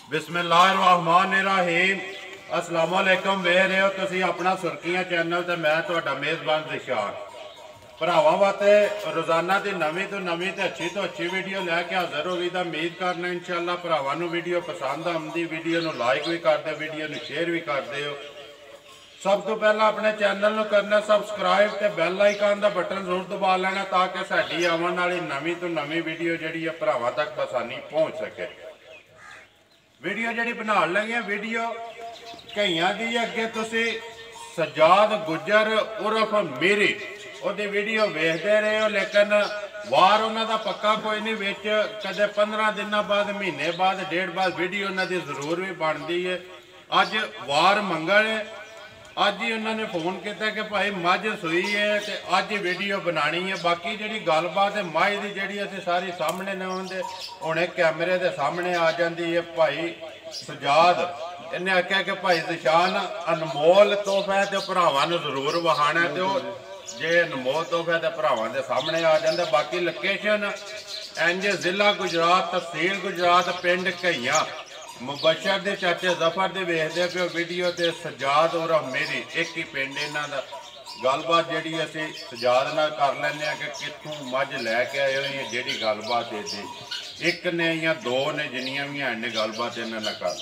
बिस्मिल्लाहिर्रहमानिर्रहीम। अस्सलाम वालेकुम। वेख रहे हो तुसी अपना सुर्खियां चैनल ते मैं तुहाडा मेज़बान दिशान। भरावां वास्ते रोज़ाना की नवीं तो अच्छी वीडियो लैके हाज़र हो गई। तो उम्मीद करना इंशाअल्लाह भरावां नूं वीडियो पसंद आउंदी। वीडियो नूं लाइक भी करदे, वीडियो नूं शेयर भी करदे हो। सब तो पहला अपने चैनल नूं करना सबसक्राइब ते बैल आइकन का बटन जरूर दबा लेना ताकि साडी आने वाली नवीं तो नवीं वीडियो जिहड़ी है भरावां तक आसानी पहुँच सके। वीडियो जी बना लगे वीडियो कई की अगे तुसी सजाद गुजर उर्फ मेरी ओदी वीडियो वेखते रहे हो, लेकिन वार उन्होंने पक्का कोई नहीं। बिच कदे 15 दिन बाद, महीने बाद, डेढ़ बाद वीडियो उन्होंने जरूर भी बनती है। अज वार मंगल है, अज ही उन्होंने फोन किया कि भाई मझ सूई है तो अज ही वीडियो बनानी है। बाकी जी गलबात है मझ की जी असी सारी सामने ने हूँ कैमरे के सामने आ जाती है। भाई सजाद इन्हें आख्या कि भाई दिशान अनमोल तोहफा है तो भरावां नूं जरूर वहाना है, तो जे अनमोल तोहफा तो भरावां दे सामने आ जाता। बाकी लोकेशन इंज जिला गुजरात, तहसील गुजरात, पिंड घईया। मुबशर दे चाचे जफर दे वेखदे पे वीडियो ते सजाद उर्फ मेरी एक ही पिंड इन्हां दा। गलबात जी असी सजाद नाल कर लैंदे कि कित्थों मझ लैके आए हो, जी गलबात एक ने या दो ने जिन्नियां भी हैं गलबात इन्हां नाल कर।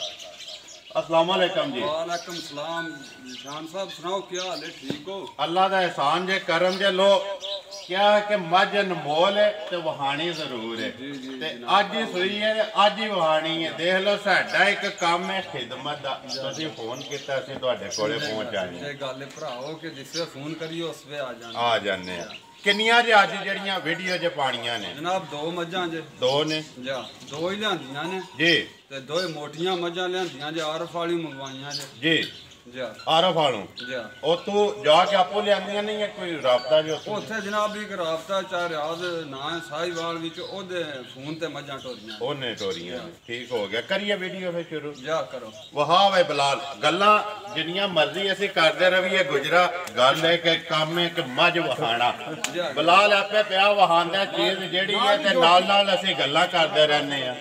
अस्सलाम वालेकुम जी। वालेकुम सलाम। निशान साहब सुनाओ क्या हाल है, ठीक हो? अल्लाह दा एहसान जे करम जे लो क्या है कि मझ अनमोल है तो वहानी जरूर है। अज ही सुई है, अज ही वहानी है। देख लो साडा एक काम है खिदमत दा। तुसीं फोन किया असीं तुहाडे कोले पहुंच आए। गल भराओ कि जिससे फोन करियो उस वे आ जाने। किन्नियां जे अज जड़ियां वीडियो च पानियां ने? जनाब दो मझां जे। दो ने जा दो ही लियांदियां ने जी, ते दो मोटियां मझां लियांदियां जे, आरफ वाली मंगवाइयां जे जी। जा आरफ वालों जा उतों जाके आपो लियांदियां नहीं है कोई राबता जो उत्थे जनाब एक राबता चाह रियाज ना है साहिवाल विच ओदे फोन ते मझां टोरियां ओने टोरियां। ठीक हो गया, करिए वीडियो फिर शुरू। जा करो। वहा वे बिलाल गल्लां जिन्नियां मर्जी असीं करदे रहिए गुजरा। गल है कि काम है कि मझ वहाना। बिलाल आपे पिया वहांदा चीज जिहड़ी है ते नाल नाल असीं गल्लां करदे रहने आ।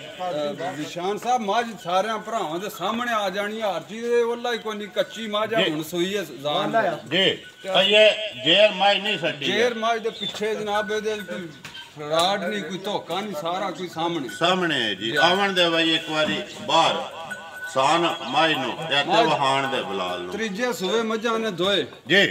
निशान साहब मझ सारे भरावां दे सामने आ जानी है। हर चीज ओला ही कोई नहीं, कच्ची मझ हुण सूई है जान जी। ये जेर मझ नहीं सटी, जेर मझ दे पिछे जनाब इहदे कोई फ्राड नहीं, कोई धोखा नहीं, सारा कोई सामने सामने है जी। आवन दे भाई एक बारी बाहर सान मझ नूं ते वहाण दे बिलाल नूं। त्रीजे सूबे मझां ने दोए जी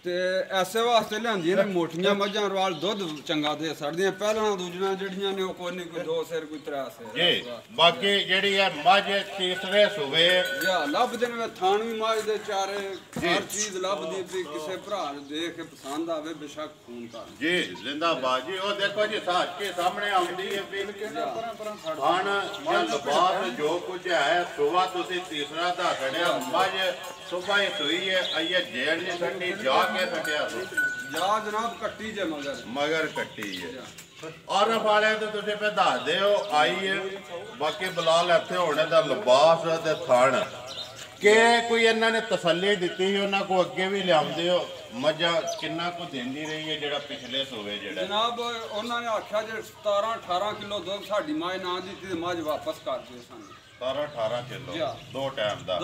ते ऐसे वास्ते लियांदियां ने मोटियां मझां रवाल दुध चंगा दे सड़दियां। पहलां दूजियां जड़ियां ने कोई नहीं, कोई दो सिर कोई त्रै सिर जी। बाकी जेहड़ी है मझ तीसरे सूबे या लभदे ने थानवी मझ दे चारे, हर चीज लभदी भी किसे भरा देख के पसंद आवे बेशक फोन कर जी। जिंदाबाद जी। ओ देखो जी साथ के सामने आउंदी है भी खान या लबास जो कुछ है। सुबह तुसी तीसरा दा खड़िया मझ सुबह ही सुई है। आइए जेड़ नहीं सटी जाके सटिया जा जनाब कट्टी जे मगर कट्टी है। आरफ वाले तो तुझे पे दस दे हो आई है। बाकी बिलाल इत्थे होने दा लिबास ते थण के कोई इन्होंने तसल्ली दी ही उन्होंने को अगे भी लियाते हो मझा किन्ना को देंदी रही है जेड़ा पिछले सूबे जेड़ा जनाब उन्होंने आख्या जे 17-18 किलो दुध साडी मां ना दी ते मझ वापस कर दियो सानू। 17-18 किलो दो टाइम दा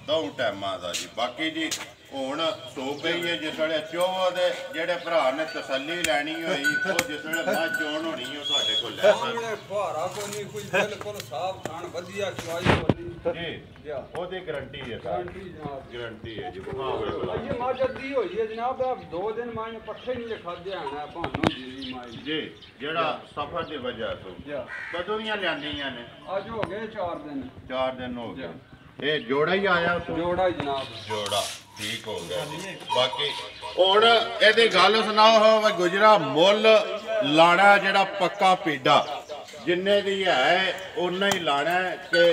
दो टाइमां दा जी। बाकी जी हुण सो गई है जिसले चोह दे जेड़े भरा ने तसल्ली लैनी होई वो जिसले मझ चोण होनी है तुहाडे कोल लै सामने फुहारा कोई नहीं, कोई बिल्कुल साफ खान वधिया चवाई होनी जी। ओदी गारंटी है, गारंटी जनाब गारंटी है जी। ये मझ अद्धी होई है जनाब, 2 दिन मां ने पट्ठे नहीं खादे आना भानो जी मां जी। जेड़ा सफर दी वजह तो कदों दियां लियांदियां ने? आज हो गए 4 दिन। 4 दिन हो गए। ये जोड़ा ही आया जोड़ा ही जनाब जोड़ा। ठीक हो गया जी। बाकी हुण इहदी गल सुनाओ हो गुजरा मुल लाना जेड़ा पक्का पीडा जिन्ने दी है उन्ना ही लाना है कि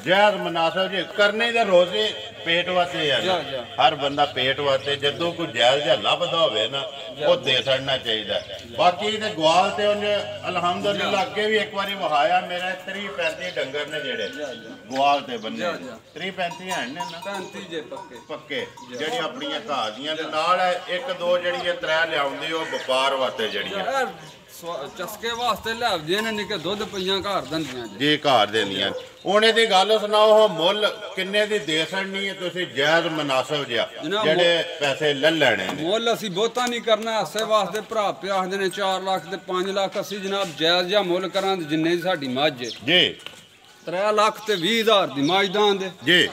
जैज मुनासिब जी करने दे रोजे पेट वास्ते है। हर बंदा पेट वास्ते जदों कोई जैज जा लभदा होवे ना वो दे छड़ना चाहिए। बाकी ते ग्वाल ते उन्हें अलहमदुलिल्लाह अगे भी एक बारी वहाया मेरे 30-35 डंगर ने जेड़े ग्वाल ते बन्ने 30-35 हैं ने ना 35 जे पक्के जेड़ी अपनी घर दियां ते नाल एक दो जेड़ी त्रै लियाउंदी ओ व्यापार वास्ते जेड़ी ਚਸਕੇ ਵਾਸਤੇ ਲਿਆਵਦੇ ਨੇ ਨਿੱਕੇ ਦੁੱਧ ਪਈਆਂ ਘਰ ਦੰਦੀਆਂ ਜੀ ਘਰ ਦੇਣੀਆਂ। ਹੁਣ ਇਹਦੀ ਗੱਲ ਸੁਣਾਓ, ਮੁੱਲ ਕਿੰਨੇ ਦੀ ਦੇ ਸਕਣੀ ਹੈ ਤੁਸੀਂ ਜਾਇਜ਼ ਮਨਾਸਬ ਜਿਹਾ ਜਿਹੜੇ ਪੈਸੇ ਲੈ ਲੈਣੇ ਨੇ? ਮੁੱਲ ਅਸੀਂ ਬਹੁਤਾ ਨਹੀਂ ਕਰਨਾ, ਐਸੇ ਵਾਸਤੇ ਭਰਾ ਪਿਆ ਆਖਦੇ ਨੇ 4 ਲੱਖ ਤੇ 5 ਲੱਖ, ਅਸੀਂ ਜਨਾਬ ਜਾਇਜ਼ ਜਿਹਾ ਮੁੱਲ ਕਰਾਂ ਜਿੰਨੇ ਦੀ ਸਾਡੀ ਮੱਝ ਹੈ ਜੀ। 3 ਲੱਖ ਤੇ 20,000 ਦੀ ਮੱਝ ਦਾਂ ਦੇ ਜੀ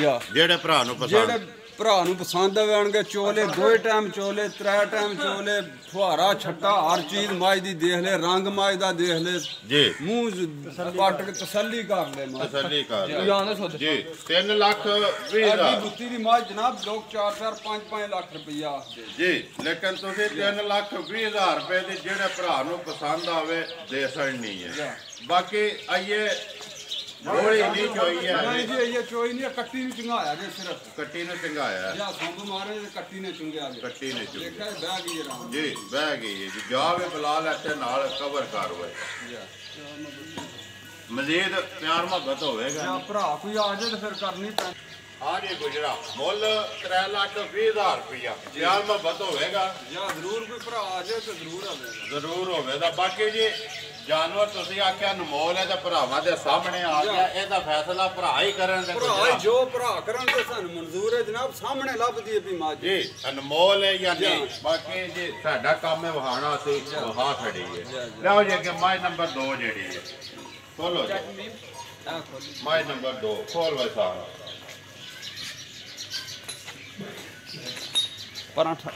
ਜਾ ਜਿਹੜੇ ਭਰਾ ਨੂੰ ਪਸੰਦ, ਜਿਹੜੇ ਭਰਾ ਨੂੰ ਪਸੰਦ ਆਉਣਗੇ ਚੋਲੇ 2 ਟਾਈਮ ਚੋਲੇ 3 ਟਾਈਮ ਚੋਲੇ ਫੁਹਾਰਾ ਛੱਟਾ ਹਰ ਚੀਜ਼ ਮੱਝ ਦੀ ਦੇਖ ਲੈ, ਰੰਗ ਮੱਝ ਦਾ ਦੇਖ ਲੈ ਜੀ, ਮੂੰਹ ਪੱਟ ਕੇ ਤਸੱਲੀ ਕਰ ਲੈ ਤਸੱਲੀ ਕਰ ਲੈ ਜੀ। 3,20,000 ਬੁੱਤੀ ਦੀ ਮੱਝ ਜਨਾਬ ਲੋਕ 4-4 5-5 ਲੱਖ ਰੁਪਈਆ ਜੀ। ਲੇਕਿਨ ਤੁਸੀਂ 3,20,000 ਰੁਪਏ ਦੀ ਜਿਹੜੇ ਭਰਾ ਨੂੰ ਪਸੰਦ ਆਵੇ ਦੇ ਸਕਣੀ ਹੈ। ਬਾਕੀ ਆਈਏ ਬੋਲੀ ਨਹੀਂ ਚੋਈ ਹੈ ਨਹੀਂ ਜੀ, ਇਹ ਚੋਈ ਨਹੀਂ, ਕੱਟੀ ਨੂੰ ਚੰਗਾਇਆ ਜੇ ਸਿਰਫ ਕੱਟੀ ਨੂੰ ਚੰਗਾਇਆ ਜਾਂ ਸੰਭ ਮਾਰੇ ਤੇ ਕੱਟੀ ਨੇ ਚੁੰਗਿਆ ਜੇ ਕੱਟੀ ਨੇ ਚੁੰਗਿਆ ਦੇਖਿਆ ਬਹਿ ਗਈ ਰਾਮ ਜੀ, ਬਹਿ ਗਈ ਹੈ ਜੀ। ਜਾਵੇ ਬਲਾਲ ਇੱਥੇ ਨਾਲ ਕਵਰ ਕਰ ਹੋਏ, ਮਜ਼ੀਦ ਪਿਆਰ ਮੁਹੱਬਤ ਹੋਵੇਗਾ। ਜਾਂ ਭਰਾ ਕੋਈ ਆ ਜਾਏ ਤੇ ਫਿਰ ਕਰਨੀ ਪੈਣੀ। ਹਾਂ ਜੀ ਗੁਜਰਾ ਮੁੱਲ 3,20,000 ਰੁਪਇਆ, ਪਿਆਰ ਮੁਹੱਬਤ ਹੋਵੇਗਾ। ਜਾਂ ਜ਼ਰੂਰ ਕੋਈ ਭਰਾ ਆ ਜਾਏ ਤੇ ਜ਼ਰੂਰ ਆਵੇਗਾ, ਜ਼ਰੂਰ ਹੋਵੇਗਾ। ਬਾਕੀ ਜੀ ਜਾਨਵਰ ਤੁਸੀਂ ਆਖਿਆ ਅਨਮੋਲ ਹੈ ਤੇ ਭਰਾਵਾਂ ਦੇ ਸਾਹਮਣੇ ਆ ਗਿਆ, ਇਹਦਾ ਫੈਸਲਾ ਭਰਾ ਹੀ ਕਰਨ ਦੇ। ਭਰਾ ਜੋ ਭਰਾ ਕਰਨ ਤੇ ਸਾਨੂੰ ਮਨਜ਼ੂਰ ਹੈ ਜਨਾਬ, ਸਾਹਮਣੇ ਲੱਭਦੀ ਹੈ ਵੀ ਮੱਝ ਜੀ ਅਨਮੋਲ ਹੈ ਜਾਂ ਨਹੀਂ। ਬਾਕੀ ਜੀ ਸਾਡਾ ਕੰਮ ਹੈ ਵਹਾਣਾ, ਅਸੀਂ ਵਹਾ ਖੜੀ ਹੈ। ਲਓ ਜੀ ਕਿ ਮਾਈ ਨੰਬਰ 2 ਜਿਹੜੀ ਹੈ ਖੋਲੋ ਜੀ, ਮਾਈ ਨੰਬਰ 2 ਖੋਲ ਵਸਾ ਪਰਾਂਠਾ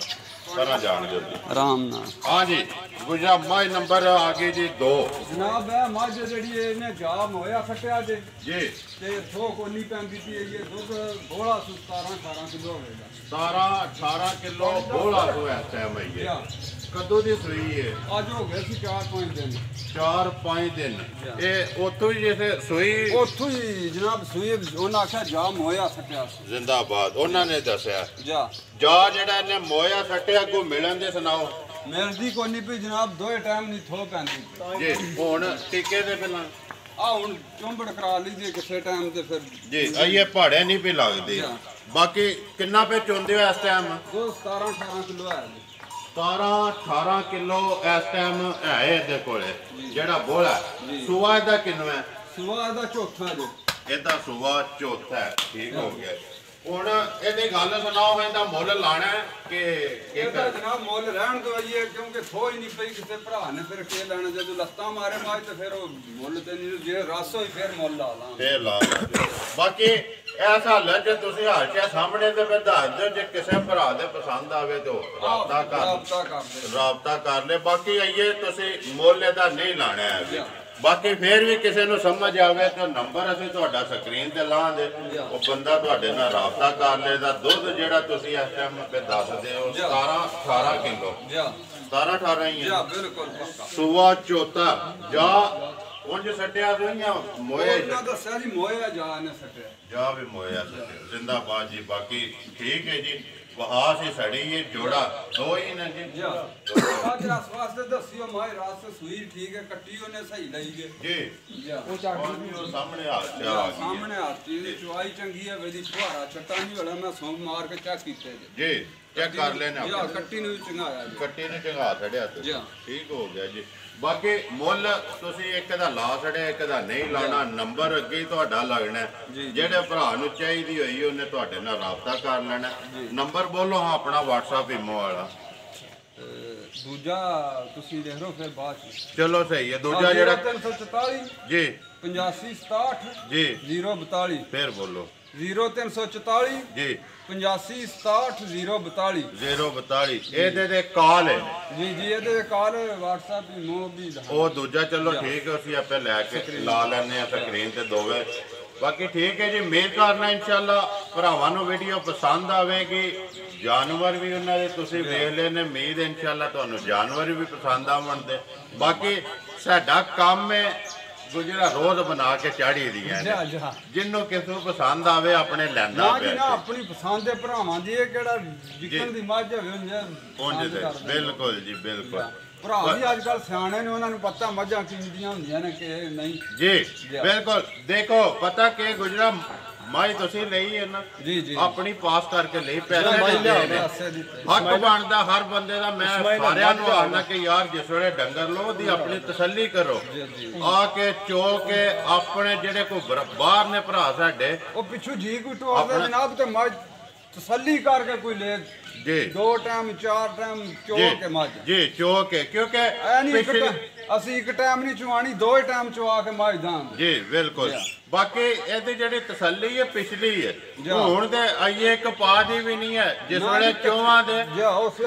ਕਰਾਂ ਜਾਣ ਦਿਓ ਜੀ ਆਰਾਮ ਨਾਲ। ਹਾਂ ਜੀ ਗੁਜਰਾ ਮਾਈ ਨੰਬਰ ਆ ਗਈ ਜੀ 2 ਜਨਾਬ ਇਹ ਮੱਝ ਜਿਹੜੀ ਇਹਨੇ ਜਾਮ ਹੋਇਆ ਖੱਟਿਆ ਜੇ ਜੀ। ਤੇ ਥੋ ਕੋਨੀ ਪੈਂਦੀ ਸੀ, ਇਹ ਦੁੱਧ ਬੋਲਾ 17-18 ਕਿਲੋ ਹੋਵੇਗਾ। 17-18 ਕਿਲੋ ਬੋਲਾ ਤੋਂ ਇਸ ਟਾਈਮ ਆਈ ਹੈ। ਕਦੋਂ ਦੀ ਸੂਈ ਹੈ? ਅੱਜ ਹੋ ਗਏ ਸੀ 4-5 ਦਿਨ। 4-5 ਦਿਨ। ਇਹ ਉੱਥੋਂ ਹੀ ਜਿਵੇਂ ਸੂਈ ਉੱਥੋਂ ਹੀ ਜਨਾਬ ਸੂਈ, ਉਹਨਾਂ ਆਖਿਆ ਜਾਮ ਹੋਇਆ ਖੱਟਿਆ ਜ਼ਿੰਦਾਬਾਦ ਉਹਨਾਂ ਨੇ ਦੱਸਿਆ। ਜਾ ਜਿਹੜਾ ਇਹਨੇ ਮੋਇਆ ਸੱਟਿਆ ਕੋ ਮਿਲਣ ਦੇ ਸੁਣਾਓ। ਮਿਲਦੀ ਕੋਈ ਨਹੀਂ ਪਈ ਜਨਾਬ, 2 ਟਾਈਮ ਨਹੀਂ ਥੋ ਪੈਂਦੀ ਜੀ। ਹੁਣ ਟਿੱਕੇ ਦੇ ਪਹਿਲਾਂ ਆ ਹੁਣ ਚੁੰਬੜ ਕਰਾ ਲਈਦੀ ਕਿਸੇ ਟਾਈਮ ਤੇ ਫਿਰ ਜੀ ਆਈਏ ਪਹਾੜੇ ਨਹੀਂ ਪਈ ਲੱਗਦੀ। ਬਾਕੀ ਕਿੰਨਾ ਪੇ ਚੁੰਦੇ ਹੋ ਇਸ ਟਾਈਮ? 17-18 ਕਿਲੋ ਹੈ 17-18 ਕਿਲੋ ਇਸ ਟਾਈਮ ਹੈ ਇਹਦੇ ਕੋਲੇ ਜਿਹੜਾ ਬੋਲਾ। ਸੂਆ ਇਹਦਾ ਕਿੰਨਾ ਹੈ? ਸੂਆ ਇਹਦਾ ਚੌਥਾ ਜੇ। ਇਹਦਾ ਸੂਆ ਚੌਥਾ ਹੈ। ਠੀਕ ਹੋ ਗਿਆ। ਹੁਣ ਇਹਦੀ ਗੱਲ ਸੁਣਾਓ, ਇਹਦਾ ਮੁੱਲ ਲਾਣਾ ਕਿ ਇਹਦਾ ਜਨਾਬ ਮੁੱਲ ਰਹਿਣ ਦਵਾਈਏ, ਕਿਉਂਕਿ ਥੋ ਹੀ ਨਹੀਂ ਪਈ ਕਿਸੇ ਭਰਾ ਨੇ ਫਿਰ ਕੇ ਲੈਣਾ। ਜਦੋਂ ਲੱਤਾਂ ਮਾਰੇ ਮਾਜ ਤੇ ਫਿਰ ਉਹ ਮੁੱਲ ਤੇ ਨਹੀਂ, ਜੇ ਰਸ ਹੋਈ ਫਿਰ ਮੁੱਲ ਲਾ ਲਾਂ ਫੇਰ ਲਾ। ਬਾਕੀ ਇਸ ਹਾਲਤ ਜੇ ਤੁਸੀਂ ਹਾਲ ਕੇ ਸਾਹਮਣੇ ਤੇ ਫਿਰ ਦੱਸ ਦਿਓ, ਜੇ ਕਿਸੇ ਭਰਾ ਦੇ ਪਸੰਦ ਆਵੇ ਤਾਂ ਰਾਬਤਾ ਕਰ ਲੈ। ਬਾਕੀ ਆਈਏ ਤੁਸੀਂ ਮੁੱਲ ਇਹਦਾ ਨਹੀਂ ਲਾਣਾ ਹੈ। ਬਾਕੀ ਫੇਰ ਵੀ ਕਿਸੇ ਨੂੰ ਸਮਝ ਆਵੇ ਤਾਂ ਨੰਬਰ ਅਸੀਂ ਤੁਹਾਡਾ ਸਕਰੀਨ ਤੇ ਲਾਉਂਦੇ, ਉਹ ਬੰਦਾ ਤੁਹਾਡੇ ਨਾਲ ਰਾਬਤਾ ਕਰ ਲਏਗਾ। ਦੁੱਧ ਜਿਹੜਾ ਤੁਸੀਂ ਇਸ ਟਾਈਮ ਤੇ ਦੱਸਦੇ ਹੋ 17-18 ਕਿਲੋ 17-18 ਹੀ ਹੈ ਬਿਲਕੁਲ ਪੱਕਾ। ਸੂਆ ਚੌਥਾ ਜਾਂ ਉਂਝ ਸੱਟਿਆ ਹੋਈਆਂ ਮੋਇਆ ਉਹਨਾਂ ਦੱਸਿਆ ਜੀ ਮੋਇਆ ਜਾ ਨੇ ਸੱਟਿਆ ਜਾ ਵੀ ਮੋਇਆ ਸੱਟਿਆ। ਜ਼ਿੰਦਾਬਾਦ ਜੀ। ਬਾਕੀ ਠੀਕ ਹੈ ਜੀ। ਵਹਾ ਸੀ ਸੜੀ ਇਹ ਜੋੜਾ 2 ਹੀ ਨੇ ਜੀ। ਅੱਜ ਰਸ ਵਾਸਤੇ ਦੱਸਿਓ ਮਾਈ ਰਸ ਸੂਈ ਠੀਕ ਹੈ, ਕੱਟੀ ਉਹਨੇ ਸਹੀ ਲਈ ਜੇ ਜੀ। ਉਹ ਸਾਹਮਣੇ ਆ ਸਾਹਮਣੇ ਆਤੀ ਦੀ ਚੁਆਈ ਚੰਗੀ ਹੈ, ਵੇਦੀ ਫੁਹਾਰਾ ਛੱਟਾ ਨਹੀਂ ਹੋਣਾ। ਮੈਂ ਸੌਂਪ ਮਾਰ ਕੇ ਚੈੱਕ ਕੀਤੇ ਜੀ ਚੈੱਕ ਕਰ ਲੈਣਾ। ਕੱਟੀ ਨੂੰ ਵੀ ਚੰਗਾਇਆ ਜੀ, ਕੱਟੀ ਨੇ ਚੰਗਾ ਛੜਿਆ ਤੇ ਠੀਕ ਹੋ ਗਿਆ ਜੀ। ਬਾਕੀ ਮੁੱਲ ਤੁਸੀਂ ਇੱਕ ਦਾ ਲਾ ਛੜਿਆ, ਇੱਕ ਦਾ ਨਹੀਂ ਲਾਣਾ। ਨੰਬਰ ਅੱਗੇ ਹੀ ਤੁਹਾਡਾ ਲੱਗਣਾ। ਜਿਹੜੇ ਭਰਾ ਨੂੰ ਚਾਹੀਦੀ ਹੋਈ ਉਹਨੇ ਤੁਹਾਡੇ ਨਾਲ ਰਾਬਤਾ ਕਰ ਲੈਣਾ। ਨੰਬਰ ਬੋਲੋ ਹਾਂ ਆਪਣਾ WhatsApp ਇਮੋ ਵਾਲਾ। ਦੂਜਾ ਤੁਸੀਂ ਦੇਖ ਲਓ ਫਿਰ ਬਾਅਦ ਚ। ਚਲੋ ਸਹੀ ਹੈ। ਦੂਜਾ ਜਿਹੜਾ 344 ਜੀ 8567 ਜੀ 042 ਫੇਰ ਬੋਲੋ 0344 ਜੀ 8567 042 042 ਇਹਦੇ ਤੇ ਕਾਲ ਹੈ ਜੀ ਇਹਦੇ ਕਾਲ WhatsApp ਇਮੋ ਵੀ ਉਹ ਦੂਜਾ। ਚਲੋ ਠੀਕ ਹੈ, ਅਸੀਂ ਆਪੇ ਲੈ ਕੇ ਲਾ ਲੈਣੇ ਆ ਸਕਰੀਨ ਤੇ ਦੋਵੇਂ। ਬਾਕੀ ਠੀਕ ਹੈ ਜੀ। ਮੇਰ ਕਰਨਾ ਇਨਸ਼ਾਅੱਲਾ ਭਰਾਵਾਂ ਨੂੰ ਵੀਡੀਓ ਪਸੰਦ ਆਵੇਗੀ। ਜਾਨਵਰ ਵੀ ਉਹਨਾਂ ਦੇ ਤੁਸੀਂ ਵੇਖ ਲਏ ਨੇ। ਉਮੀਦ ਇਨਸ਼ਾਅੱਲਾ ਤੁਹਾਨੂੰ ਜਾਨਵਰ ਵੀ ਪਸੰਦ ਆਵਣਗੇ। ਬਾਕੀ ਸਾਡਾ ਕੰਮ ਹੈ ਗੁਜਰਾ ਰੋਜ਼ ਬਣਾ ਕੇ ਚਾੜੀ ਦੀਆਂ ਨੇ। ਜਿੰਨੂੰ ਕਿਸੇ ਨੂੰ ਪਸੰਦ ਆਵੇ ਆਪਣੇ ਲੈਂਦਾ ਪਿਆ ਨਾ ਆਪਣੀ ਪਸੰਦ ਦੇ ਭਰਾਵਾਂ ਦੀ। ਇਹ ਕਿਹੜਾ ਜਿੱਕਣ ਦੀ ਮੱਝ ਹੋਵੇ ਉਂਝ ਦੇ। ਬਿਲਕੁਲ ਜੀ ਬਿਲਕੁਲ। ਭਰਾ ਵੀ ਅੱਜ ਕੱਲ ਸਿਆਣੇ ਨੇ, ਉਹਨਾਂ ਨੂੰ ਪਤਾ ਮੱਝਾਂ ਕਿੰਨੀਆਂ ਹੁੰਦੀਆਂ ਨੇ ਕਿ ਨਹੀਂ ਜੀ ਬਿਲਕੁਲ। ਦੇਖੋ ਪਤਾ ਕਿ ਗੁਜਰਾ ਮਾਈ ਤੁਸੀਂ ਲਈ ਹੈ ਨਾ ਜੀ ਜੀ ਆਪਣੀ ਪਾਸ ਕਰਕੇ ਲਈ ਪੈਸੇ ਨਹੀਂ ਦੇ ਰਹੇ ਪੈਸੇ ਦਿੱਤੇ ਹੱਕ ਬਣਦਾ ਹਰ ਬੰਦੇ ਦਾ। ਮੈਂ ਸਾਰਿਆਂ ਨੂੰ ਆਖਣਾ ਕਿ ਯਾਰ ਜਿਸ ਵੇਲੇ ਡੰਗਰ ਲੋ ਉਹਦੀ ਆਪਣੀ ਤਸੱਲੀ ਕਰੋ, ਆ ਕੇ ਚੋ ਕੇ ਆਪਣੇ ਜਿਹੜੇ ਕੋਈ ਬਾਹਰ ਨੇ ਭਰਾ ਸਾਡੇ ਉਹ ਪਿੱਛੂ ਜੀ ਕੋਈ ਟੋਲਦਾ ਜਨਾਬ ਤੇ ਮੱਝ ਤਸੱਲੀ ਕਰਕੇ ਕੋਈ ਲੈ ਜੀ 2 ਟਾਈਮ 4 ਟਾਈਮ ਚੋ ਕੇ ਮੱਝ ਜੀ ਚੋ ਕੇ, ਕਿਉਂਕਿ ਐ ਨਹੀਂ ਅਸੀਂ ਇੱਕ ਟਾਈਮ ਨਹੀਂ ਚਵਾਣੀ 2 ਟਾਈਮ ਚਵਾ ਕੇ ਮੱਝ ਦਾਂ ਜੀ ਬਿਲਕੁਲ। ਬਾਕੀ ਇਹਦੀ ਜਿਹੜੀ ਤਸੱਲੀ ਹੈ ਪਿਛਲੀ ਹੈ, ਹੁਣ ਤੇ ਆਈਏ ਇੱਕ ਪਾ ਦੀ ਵੀ ਨਹੀਂ ਹੈ। ਜਿਸ ਵੇਲੇ ਚੋਵਾਂ ਦੇ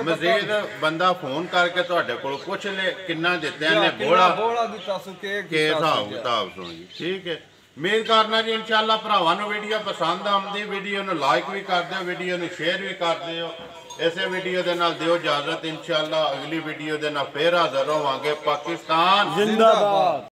ਮਜ਼ੀਦ ਬੰਦਾ ਫੋਨ ਕਰਕੇ ਤੁਹਾਡੇ ਕੋਲ ਪੁੱਛ ਲੈ ਕਿੰਨਾ ਦਿੱਤੇ ਨੇ ਬੋਲਾ ਦਿੱਤਾ ਸੁ ਕੇ ਹਿਸਾਬ ਕਿਤਾਬ ਸੁਣ ਜੀ। ਠੀਕ ਹੈ, ਉਮੀਦ ਕਰਨਾ ਜੀ ਇਨਸ਼ਾਅੱਲਾ ਭਰਾਵਾਂ ਨੂੰ ਵੀਡੀਓ ਪਸੰਦ ਆਉਂਦੀ, ਵੀਡੀਓ ਨੂੰ ਲਾਈਕ ਵੀ ਕਰ ਦਿਓ, ਵੀਡੀਓ ਨੂੰ ਸ਼ੇਅਰ ਵੀ ਕਰ ਦਿਓ। ਇਸੇ ਵੀਡੀਓ ਦੇ ਨਾਲ ਦਿਓ ਇਜਾਜ਼ਤ, ਇਨਸ਼ਾਅੱਲਾ ਅਗਲੀ ਵੀਡੀਓ ਦੇ ਨਾਲ ਫੇਰ ਹਾਜ਼ਰ ਹੋਵਾਂਗੇ। ਪਾਕਿਸਤਾਨ ਜ਼ਿੰਦਾਬਾਦ।